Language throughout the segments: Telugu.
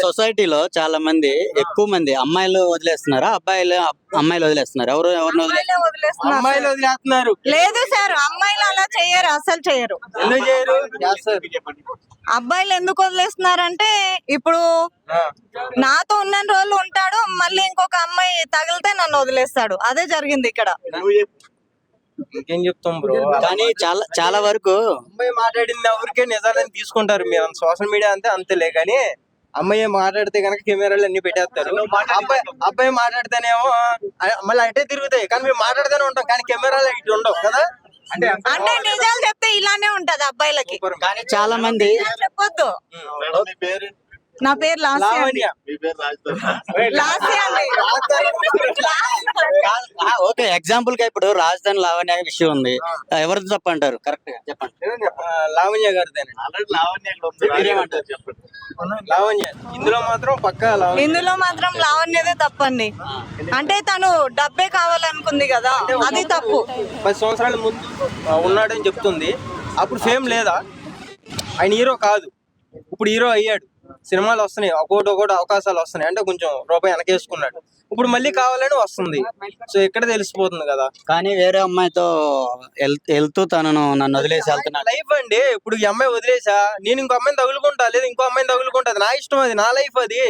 సొసైటీలో చాలా మంది, ఎక్కువ మంది అమ్మాయిలు వదిలేస్తున్నారా, అమ్మాయిలు వదిలేస్తున్నారు? ఎవరిని వదిలేస్తున్నారు అమ్మాయిలు వదిలేస్తున్నారు. లేదు సార్, అమ్మాయిలు అలా చెయ్యరు, అసలు చెయ్యరు. ఎందుకు చేయరు? అబ్బాయిలు ఎందుకు వదిలేస్తున్నారంటే, ఇప్పుడు నాతో ఉన్న రోజులు ఉంటాడు, మళ్ళీ ఇంకొక అమ్మాయి తగిలితే నన్ను వదిలేస్తాడు. అదే జరిగింది ఇక్కడ. ఇంకేం చెప్తాం బ్రో. కానీ చాలా వరకు అమ్మాయి మాట్లాడింది ఊరికే నిజాలని తీసుకుంటారు. మీరు సోషల్ మీడియా అంతే అంతేలే, కానీ అమ్మాయి మాట్లాడితే కనుక కెమెరాలు అన్ని పెట్టేస్తారు. అబ్బాయి మాట్లాడితేనేమో మళ్ళీ అటే తిరుగుతాయి, కానీ మేము మాట్లాడితేనే ఉంటాం, కానీ కెమెరాలు ఇటు ఉండవు కదా. అంటే నిజాలు చెప్తే ఇలానే ఉంటది అబ్బాయిలకి. కానీ చాలా మంది చెప్పొద్దు. నా పేరు లాస్య. ఓకే, ఎగ్జాంపుల్ గా ఇప్పుడు రాజధాని లావణ్య విషయం ఉంది, ఎవరిది తప్ప అంటారు? కరెక్ట్ గా చెప్పండి. లావణ్య గారిదేనే. లావణ్య ఇందులో మాత్రం పక్కా లావణ్య. ఇందులో మాత్రం లావణ్యదే తప్పండి. అంటే తను డబ్బే కావాలనుకుంది కదా, అది తప్పు. 10 సంవత్సరాల ముందు ఉన్నాడని చెప్తుంది. అప్పుడు ఫేమ్ లేదా? ఆయన హీరో కాదు, ఇప్పుడు హీరో అయ్యాడు, సినిమాలు వస్తున్నాయి, ఒకటి అవకాశాలు వస్తున్నాయి అంటే కొంచెం రూపాయి వెనకేసుకున్నాడు, ఇప్పుడు మళ్ళీ కావాలని వస్తుంది. సో ఇక్కడ తెలిసిపోతుంది కదా. కానీ వేరే అమ్మాయితో వెళ్తూ నన్ను వదిలేసి వెళ్తున్నా లైఫ్ అండి. ఇప్పుడు ఈ అమ్మాయి వదిలేసా, నేను ఇంకో అమ్మాయిని తగులుకుంటా, లేదా ఇంకో అమ్మాయిని తగులుకుంటా, నా ఇష్టం, అది నా లైఫ్. అది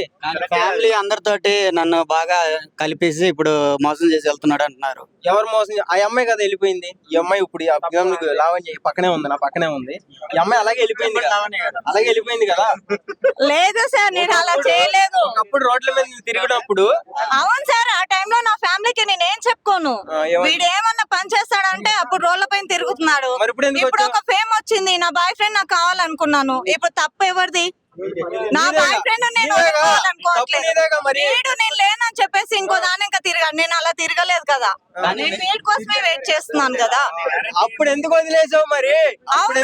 ఫ్యామిలీ అందరితోటి నన్ను బాగా కలిపేసి ఇప్పుడు మోసం చేసి వెళ్తున్నాడు అంటున్నారు. ఎవరు మోసం? ఆ అమ్మాయి కదా వెళ్ళిపోయింది. ఈ అమ్మాయి ఇప్పుడు లావణ్య పక్కనే ఉంది, నా పక్కనే ఉంది. ఈ అమ్మాయి అలాగే వెళ్ళిపోయింది కదా. లేదు సార్, నేను అలా చేయలేదు. ఒకప్పుడు రోడ్ల మీద తిరిగినప్పుడు. అవును సార్, ఆ టైంలో నా ఫ్యామిలీకి నేను ఏం చెప్పుకోను. వీడు ఏమన్నా పని చేస్తాడంటే అప్పుడు రోడ్ల పైన తిరుగుతున్నాడు. ఇప్పుడు ఒక ఫేమ్ వచ్చింది, నా బాయ్ ఫ్రెండ్ నాకు కావాలనుకున్నాను. ఇప్పుడు తప్పు ఎవరిది? నా బాయ్ ఫ్రెండ్ నేను వీడు నేను లేనని చెప్పేసి ఇంకో దాని ఇంకా తిరిగాడు. నేను అలా తిరగలేదు కదా, నేను వీడి కోసమే వెయిట్ చేస్తున్నాను కదా. అప్పుడు ఎందుకు వదిలేసావు మరి? అప్పుడు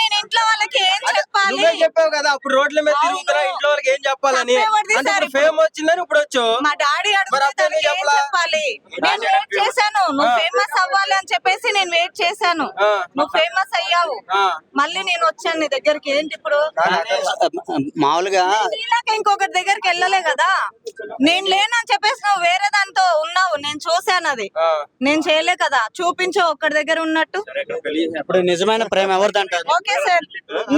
నేను ఇంట్లో వాళ్ళకి ఏం చెప్పాలి? చెప్పావు కదా అప్పుడు రోడ్ల మీద తిరుగుతున్నా, ఇంట్లో వాళ్ళకి ఏం చెప్పాలని. ఫేమ్ వచ్చిందని ఇప్పుడు వచ్చావు. మా డాడీ అడుగుతాను ఏం చెప్పాలి? నేను వెయిట్ చేశాను, నువ్వు ఫేమస్ అవ్వాలి అని చెప్పేసి నేను వెయిట్ చేశాను. నువ్వు ఫేమస్ అయ్యావు, మళ్ళీ నేను వచ్చాను నీ దగ్గరికి. ఏంటి ఇప్పుడు? మామూలుగా ఇంకొకటి దగ్గరికి వెళ్ళలే కదా. నేను లేనని చెప్పేసి నువ్వు వేరే దాంతో ఉన్నావు, నేను చూశాను. అది నేను చేయలే కదా. చూపించు ఒక్కడి దగ్గర ఉన్నట్టు. ఇప్పుడు నిజమైన ప్రేమ ఎవరిది అంటారు? ఓకే సార్,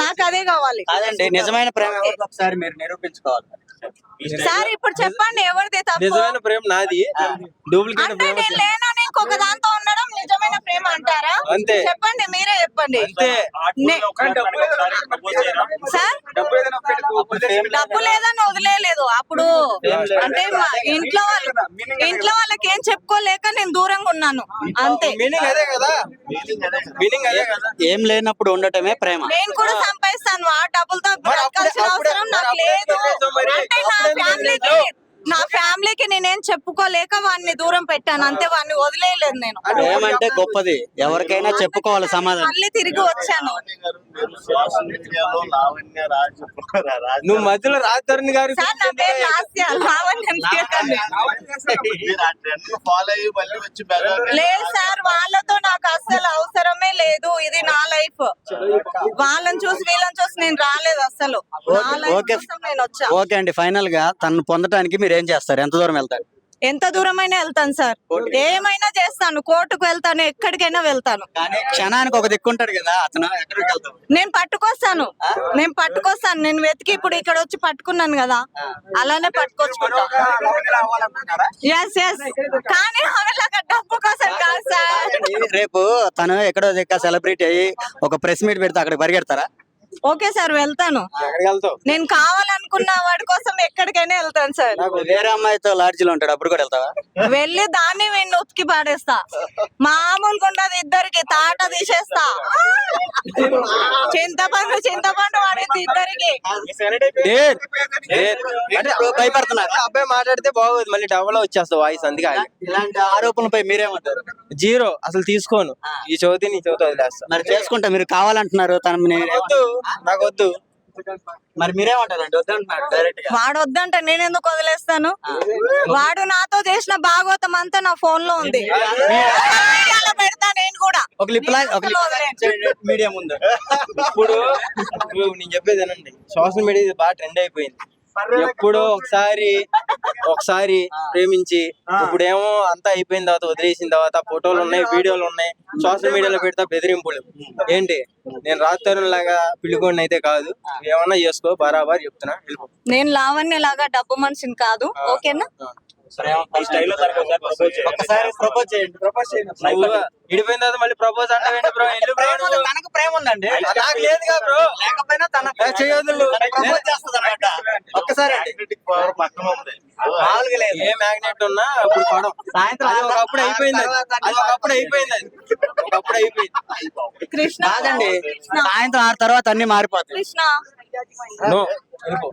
నాకు అదే కావాలి. కాదండి, నిజమైన ప్రేమ ఎవరిది ఒకసారి మీరు నిరూపించుకోవాలి సార్. ఇప్పుడు చెప్పండి ఎవరిది తప్పు? నిజమైన ప్రేమ నాది, డూప్లికేట్ అంటే నేను లేనని ఇంకొక దాంతో ఉండడం నిజమైన ప్రేమ అంటారా? అంతే. చెప్పండి, మీరే చెప్పండి. సార్ డబ్బు లేదని వదిలేదు. అప్పుడు అంటే ఇంట్లో వాళ్ళకి ఏం చెప్పుకోలేక నేను దూరంగా ఉన్నాను, అంతే. మీనింగ్ అదే కదా. ఏం లేనప్పుడు ఉండటమే ప్రేమ. నేను కూడా సంపాదిస్తాను, ఆ డబ్బులతో బ్రతకాల్సిన అవసరం నాకు లేదు. అంటే నా ఫ్యామిలీకి నేనేం చెప్పుకోలేక వాడిని దూరం పెట్టాను, అంతే. వాడిని వదిలేయలేదు నేను. ఏమంటే గొప్పది, ఎవరికైనా చెప్పుకోవాలి సమాధానం. మళ్ళీ తిరిగి వచ్చాను. నువ్వు మధ్యలో రాజధరణి గారు సార్ నా పేరు లాస్య, లావణ్య లేదు సార్. వాళ్ళతో నాకు అస్సలు అవసరమే లేదు. ఇది నా లైఫ్. వాళ్ళని చూసి వీళ్ళని చూసి నేను రాలేదు అస్సలు. నా లైఫ్ కోసం నేను వచ్చా. ఓకే అండి, ఫైనల్ గా తను పొందడానికి మీరు ఏం చేస్తారు? ఎంత దూరం వెళ్తారు? ఎంత దూరమైనా వెళ్తాను సార్, ఏమైనా చేస్తాను. కోర్టుకు వెళ్తాను, ఎక్కడికైనా వెళ్తాను. కానీ క్షణానికి ఒక దిక్కుంటాడు కదా, అతను ఎక్కడికి వెళ్తాడు? నేను పట్టుకొస్తాను. నేను వెతికి ఇప్పుడు ఇక్కడ వచ్చి పట్టుకున్నాను కదా, అలానే పట్టుకొచ్చుకుంటాను. ఎస్ కానీ ఆమెలాగా డబ్బు కోసం కాదు సార్. రేపు తను ఎక్కడో సెలబ్రిటీ అయ్యి ఒక ప్రెస్ మీట్ పెడితే అక్కడ పరిగెడతారా? ఓకే సార్, వెళ్తాను. నేను కావాలనుకున్న వాడి కోసం ఎక్కడికైనా వెళ్తాను సార్. వేరే అమ్మాయితో లాడ్జిలో ఉంటాడు, అప్పుడు కూడా వెళ్తావా? వెళ్ళి దాన్ని వీడిని ఉతికి పాడేస్తా. మామూలుగా ఉండదు, ఇద్దరికి తాట తీసేస్తా. చింతపండు వాడేది ఇద్దరికి. భయపడుతున్నారు. అబ్బాయి మాట్లాడితే బాగోదు, మళ్ళీ డబ్బులో వచ్చేస్తా వాయిస్. అందుకే ఇలాంటి ఆరోపణలపై మీరేమంటారు? 0 అసలు తీసుకోను. ఈ చవితి నీ చవితి వదిలేస్తా. మరి చేసుకుంటా, మీరు కావాలంటున్నారు, తను నాకు వద్దు. మరి మీరేమంటారండి? వద్దంటున్నారు డైరెక్ట్ గా. వాడు వద్దంటే నేను ఎందుకు వదిలేస్తాను? వాడు నాతో చేసిన భాగవతం అంతా నా ఫోన్ లో ఉంది, పెడతా నేను కూడా. ఒక మీడియా ముందు ఇప్పుడు నేను చెప్పేది ఏనండి, సోషల్ మీడియా బాగా ట్రెండ్ అయిపోయింది. ఎప్పుడో ఒకసారి ప్రేమించి ఇప్పుడేమో అంతా అయిపోయిన తర్వాత వదిలేసిన తర్వాత ఫోటోలు ఉన్నాయి, వీడియోలు ఉన్నాయి, సోషల్ మీడియాలో పెడతా బెదిరింపులు. ఏంటి, నేను రాత్రి లాగా పిల్లికోండి అయితే కాదు, ఏమన్నా చేసుకో బరాబర్ చెప్తున్నా, వెళ్ళిపో. నేను లావణ్య లాగా డబ్బు మనిషిని కాదు, ఓకేనా? ఒక్కసారి ప్రపోజ్ చేయండి. నువ్వు విడిపోయిన తర్వాత మళ్ళీ ప్రపోజ్ అంటావేంటి బ్రో? వెళ్ళు బ్రో నువ్వు. తనకు ప్రేమ ఉందండి, నాకు లేదుగా బ్రో. లేకపోయినా తన చేయొద్దు. ప్రపోజ్ చేస్తుంది అనమాట. ఒక్కసారి మామూలుగా లేదు. ఏ మ్యాగ్నెట్ ఉన్నా అప్పుడు పడం. సాయంత్రం అది ఒకప్పుడు అయిపోయింది, అది ఒకప్పుడు అయిపోయింది, ఒకప్పుడు అయిపోయింది. కృష్ణ కాదండి, సాయంత్రం 6 తర్వాత అన్ని మారిపోతాయి. కృష్ణ నో, వెళ్ళిపో.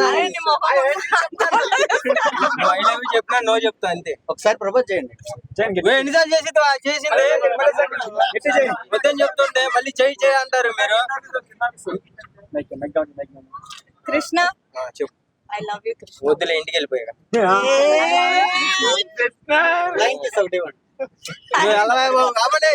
అరే, నీ మొహం నువ్వు I love you చెప్పినా నో చెప్తా అంతే. ఒకసారి ప్రపోజ్ చేయండి. నువ్వు ఎన్నిసార్లు చేసింది వద్దని చెప్తుంటే మళ్ళీ చేయి అంటారు మీరు. కృష్ణ చెప్పు. I love you Krishna. వద్దులే, ఇంటికి వెళ్ళిపోయా. Thank you so much. నువ్వు ఎలా బాబు? కాబట్టి